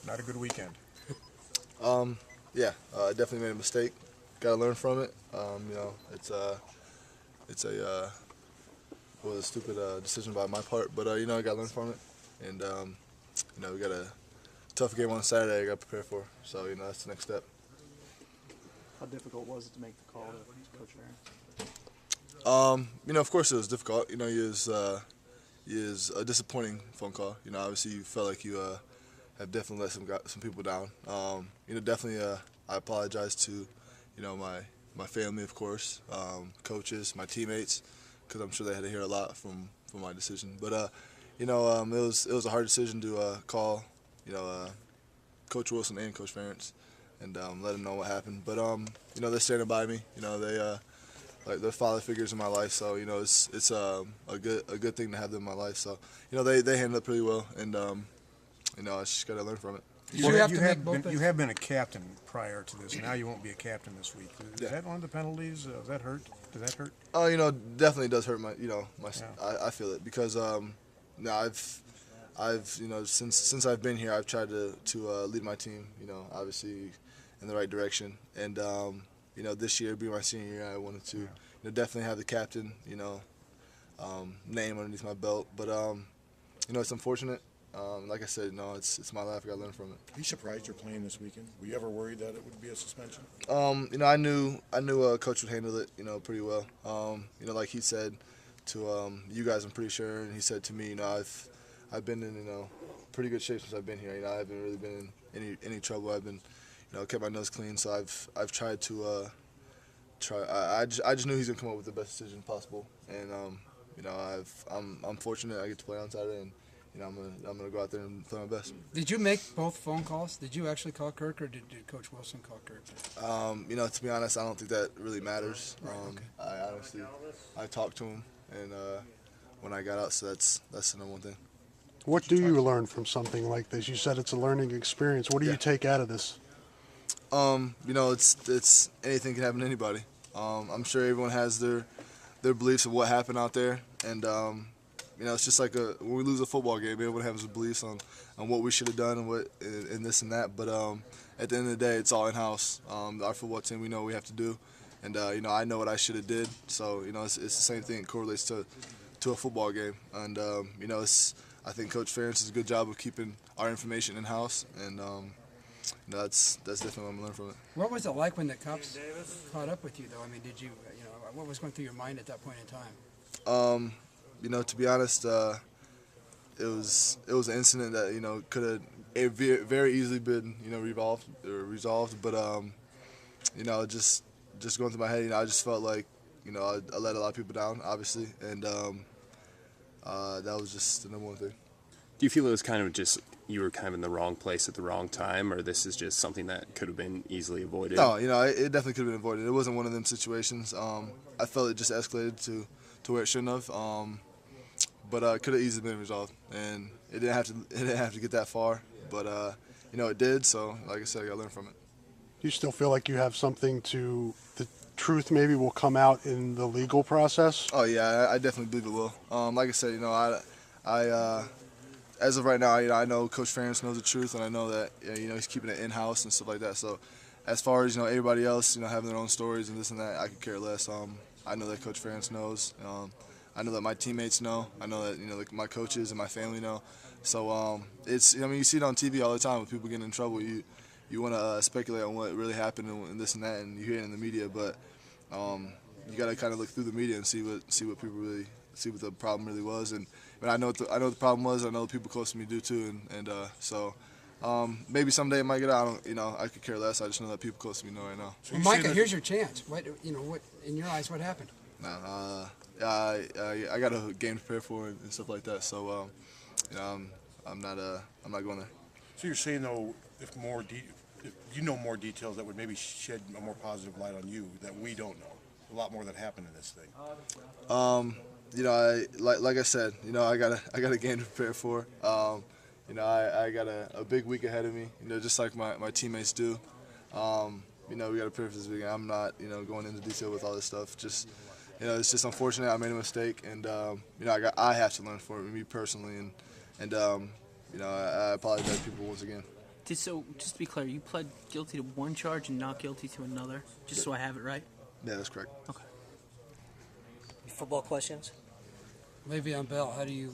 Not a good weekend. Yeah, I definitely made a mistake. Got to learn from it. It's was a stupid decision by my part, but I got to learn from it. And we got a tough game on Saturday. I got to prepare for. So that's the next step. How difficult was it to make the call to Coach Aaron? Of course it was difficult. It was a disappointing phone call. Obviously you felt like you have definitely let some people down. Definitely I apologize to, my family, of course, coaches, my teammates, because I'm sure they had to hear a lot from my decision. But it was a hard decision to call, Coach Wilson and Coach Ferentz, and let them know what happened. But they're standing by me. They like they're father figures in my life, so it's a good thing to have them in my life. So they handled it pretty well, and I just got to learn from it. You have been a captain prior to this. Now you won't be a captain this week. Is that one of the penalties? Does that hurt? Does that hurt? Oh, definitely does hurt my my. Yeah. I feel it because now I've since I've been here I've tried to lead my team obviously in the right direction, and this year being my senior year I wanted to definitely have the captain name underneath my belt, but it's unfortunate. Like I said, it's my life. I got to learn from it. Are you surprised you're playing this weekend? Were you ever worried that it would be a suspension? I knew Coach would handle it, pretty well. Like he said to you guys, I'm pretty sure, and he said to me, I've been in pretty good shape since I've been here. I haven't really been in any trouble. I've been kept my nose clean, so I've tried to I just knew he's gonna come up with the best decision possible, and I'm fortunate I get to play on Saturday, and I'm gonna go out there and play my best. Did you make both phone calls? Did you actually call Kirk, or did Coach Wilson call Kirk? To be honest, I don't think that really matters. Right, okay. I honestly, I talked to him, and when I got out, so that's the number one thing. What do you learn from something like this? You said it's a learning experience. What do you take out of this? It's anything can happen to anybody. I'm sure everyone has their beliefs of what happened out there, and it's just like when we lose a football game, everyone has beliefs on what we should have done and what and this and that. But at the end of the day, it's all in house. Our football team, we know what we have to do, and I know what I should have did. So it's the same thing. It correlates to a football game, and I think Coach Ferentz does a good job of keeping our information in house, and that's definitely what I'm gonna learn from it. What was it like when the cops caught up with you, though? I mean, did you what was going through your mind at that point in time? To be honest, it was an incident that could have very easily been resolved, but just going through my head, I just felt like I let a lot of people down, obviously, and that was just the number one thing. Do you feel it was kind of just you were kind of in the wrong place at the wrong time, or this is just something that could have been easily avoided? No, it definitely could have been avoided. It wasn't one of them situations. I felt it just escalated to where it shouldn't have. But it could have easily been resolved, and it didn't have to get that far. But it did. So, like I said, I got to learn from it. Do you still feel like you have something to the truth? Maybe will come out in the legal process. Oh yeah, I definitely believe it will. Like I said, I as of right now, I know Coach Ferentz knows the truth, and I know that he's keeping it in house and stuff like that. So, as far as everybody else, having their own stories and this and that, I could care less. I know that Coach Ferentz knows. I know that my teammates know. I know that my coaches and my family know. So it's you see it on TV all the time when people get in trouble. You want to speculate on what really happened and this and that, and you hear it in the media. But you got to kind of look through the media and see what people really see what the problem really was. And I know what the problem was. I know the people close to me do too. And so maybe someday it might get out. I could care less. I just know that people close to me know right now. So well, Micah, here's your chance. What in your eyes? What happened? I got a game to prepare for and stuff like that. So, I'm not going there. So you're saying though, if you know more details that would maybe shed a more positive light on you that we don't know, a lot more that happened in this thing. Like I said, I got a game to prepare for. I got a big week ahead of me. Just like my teammates do. We got to prepare for this weekend. I'm not going into detail with all this stuff. Just it's just unfortunate. I made a mistake, and I have to learn from it, me personally, and I apologize to people once again. So, just to be clear, you pled guilty to one charge and not guilty to another, just so I have it right? Yeah, that's correct. Okay. Football questions? Le'Veon Bell, how do you